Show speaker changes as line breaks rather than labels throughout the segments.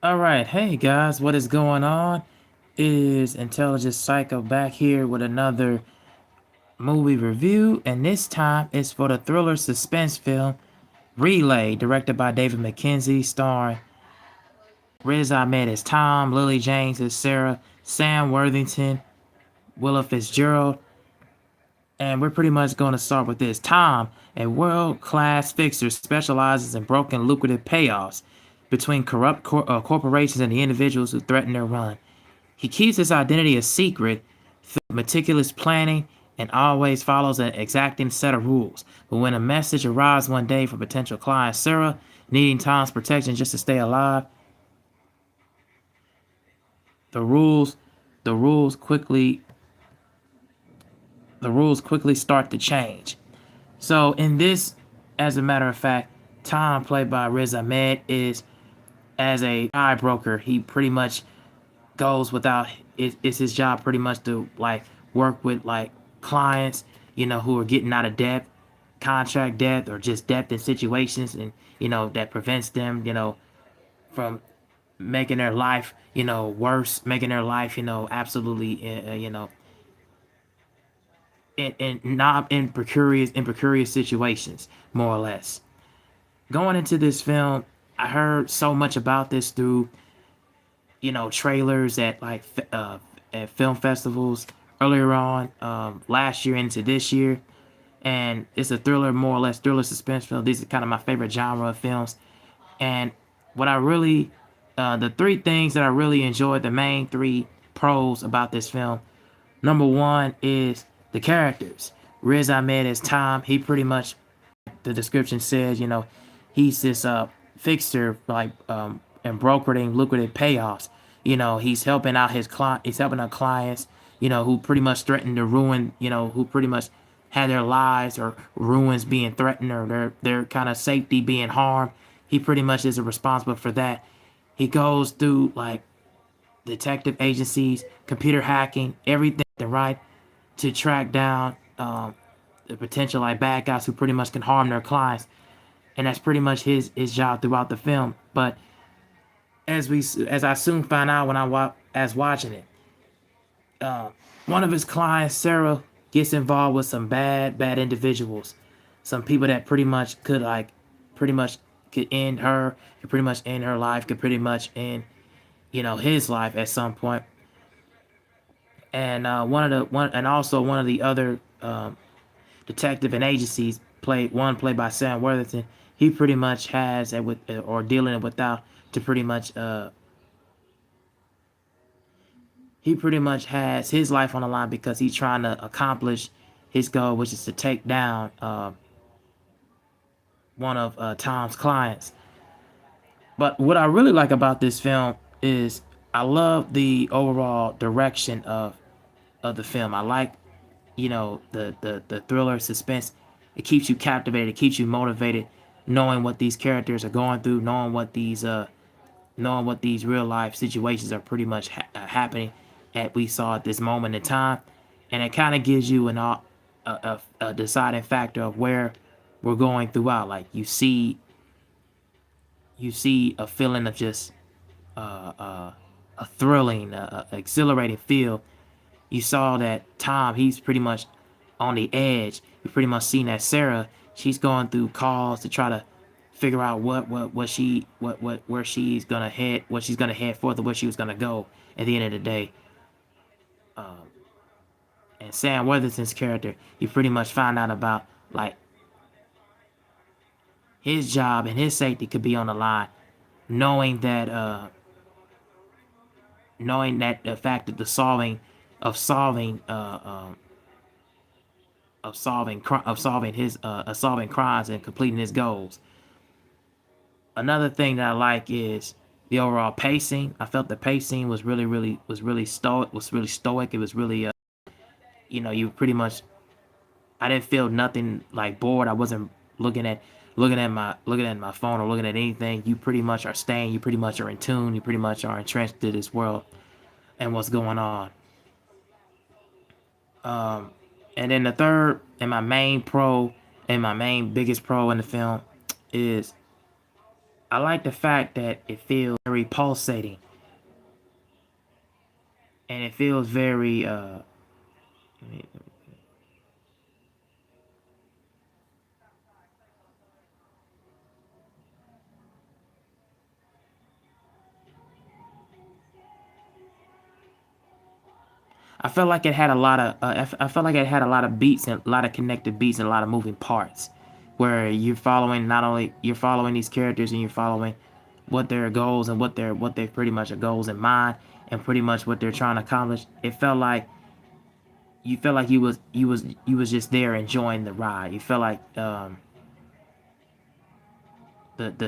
All right, hey guys, what is going on? It is Intelligent Psycho back here with another movie review, and this time it's for the thriller suspense film Relay, directed by David McKenzie, starring Riz Ahmed as Tom, Lily James as Sarah, Sam Worthington, Willa Fitzgerald, and we're pretty much going to start with this. Tom, a world-class fixer, specializes in broken lucrative payoffs between corrupt corporations and the individuals who threaten their run. He keeps his identity a secret through meticulous planning and always follows an exacting set of rules. But when a message arrives one day from potential client Sarah, needing Tom's protection just to stay alive, the rules the rules quickly the rules quickly start to change. So in this, as a matter of fact, Tom, played by Riz Ahmed, is as a guy broker. He pretty much goes without it's his job pretty much to like work with like clients, who are getting out of debt, contract debt, or just debt in situations, and that prevents them, from making their life, worse, making their life, absolutely, in not in precarious situations, more or less. Going into this film, I heard so much about this through trailers at like at film festivals earlier on, last year into this year, and it's a thriller, more or less thriller suspense film. These are kind of my favorite genre of films, and what I really, the three things that I really enjoyed, the main three pros about this film. Number one is the characters. Riz Ahmed as Tom. He pretty much, the description says, he's this fixer, like and brokering lucrative payoffs. He's helping out his client. He's helping out clients. Who pretty much threaten to ruin. Who pretty much had their lives or ruins being threatened, or their kind of safety being harmed. He pretty much is responsible for that. He goes through like detective agencies, computer hacking, everything, right, to track down the potential like bad guys who pretty much can harm their clients, and that's pretty much his job throughout the film. But as I soon found out when as watching it, one of his clients, Sarah, gets involved with some bad individuals, some people that pretty much pretty much could end her, could pretty much end her life, could pretty much end, his life at some point. And also one of the other detective and agencies, played by Sam Worthington. He pretty much has with or dealing without to pretty much he pretty much has his life on the line because he's trying to accomplish his goal, which is to take down one of Tom's clients. But what I really like about this film is I love the overall direction of the film. I like, the thriller suspense. It keeps you captivated. It keeps you motivated, knowing what these characters are going through, knowing what these real life situations are pretty much happening at we saw at this moment in time, and it kind of gives you a deciding factor of where we're going throughout. Like you see a feeling of just a thrilling, exhilarating feel. You saw that Tom, he's pretty much on the edge. You pretty much seen that Sarah, she's going through calls to try to figure out where she's gonna head, what she's gonna head for, where she was gonna go at the end of the day. And Sam Worthington's character, you pretty much find out about like his job and his safety could be on the line, knowing that the fact that the solving crimes and completing his goals. Another thing that I like is the overall pacing. I felt the pacing was really stoic. It was really you pretty much, I didn't feel nothing like bored. I wasn't looking at my phone or looking at anything. You pretty much are staying. You pretty much are in tune. You pretty much are entrenched to this world and what's going on. And then the third and my main pro and my main biggest pro in the film is I like the fact that it feels very pulsating, and it feels very I felt like it had a lot of I felt like it had a lot of beats and a lot of connected beats and a lot of moving parts, where you're following, not only you're following these characters and you're following what their goals and what they pretty much are goals in mind and pretty much what they're trying to accomplish. It felt like you felt like you was just there enjoying the ride. You felt like the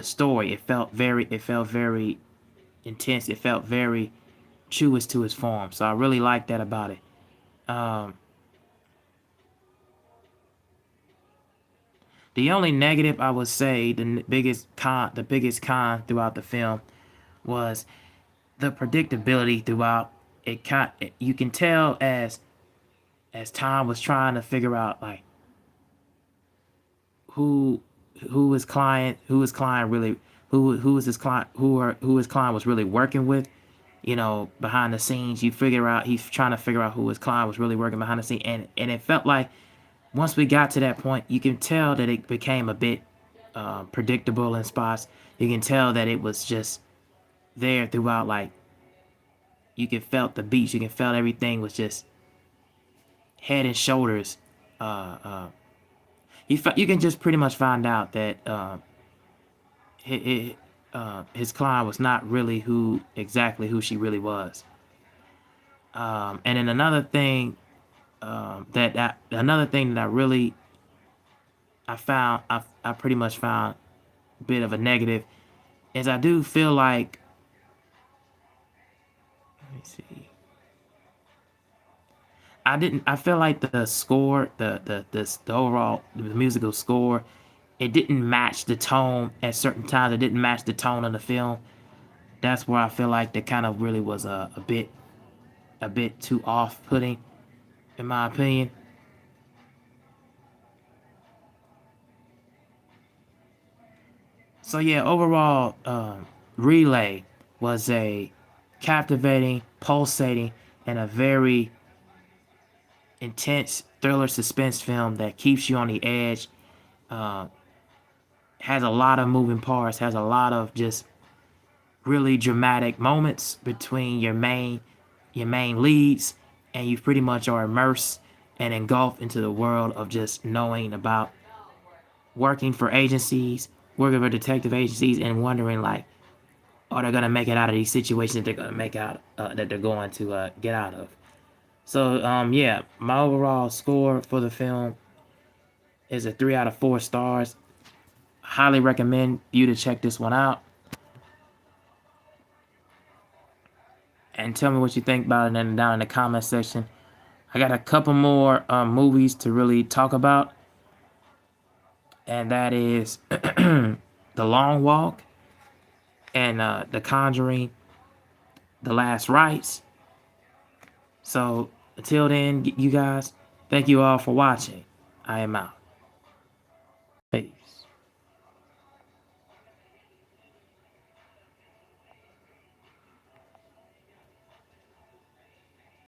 story. It felt very intense. It felt very truest to its form. So I really like that about it. Um, the only negative I would say, the biggest con throughout the film was the predictability throughout. You can tell as Tom was trying to figure out like who who his client really who is his client who his client was really working with. You know, behind the scenes, you figure out he's trying to figure out who his client was really working behind the scene, and it felt like once we got to that point, you can tell that it became a bit predictable in spots. You can tell that it was just there throughout. Like you can felt the beats, you can felt everything was just head and shoulders. You can just pretty much find out that his, his client was not really exactly who she really was. And then another thing that I pretty much found a bit of a negative is I do feel like, let me see, I feel like the score, the overall the musical score, it didn't match the tone at certain times. It didn't match the tone of the film. That's where I feel like that kind of really was a bit too off-putting, in my opinion. So yeah, overall, Relay was a captivating, pulsating, and a very intense thriller suspense film that keeps you on the edge. Uh, has a lot of moving parts. Has a lot of just really dramatic moments between your main leads, and you pretty much are immersed and engulfed into the world of just knowing about working for agencies, working for detective agencies, and wondering like, are they gonna make it out of these situations that they're gonna make out that they're going to get out of. So yeah, my overall score for the film is a 3 out of 4 stars. Highly recommend you to check this one out and tell me what you think about it and down in the comment section. I got a couple more movies to really talk about, and that is The Long Walk and The Conjuring, The Last Rites. So until then, you guys, thank you all for watching. I am out.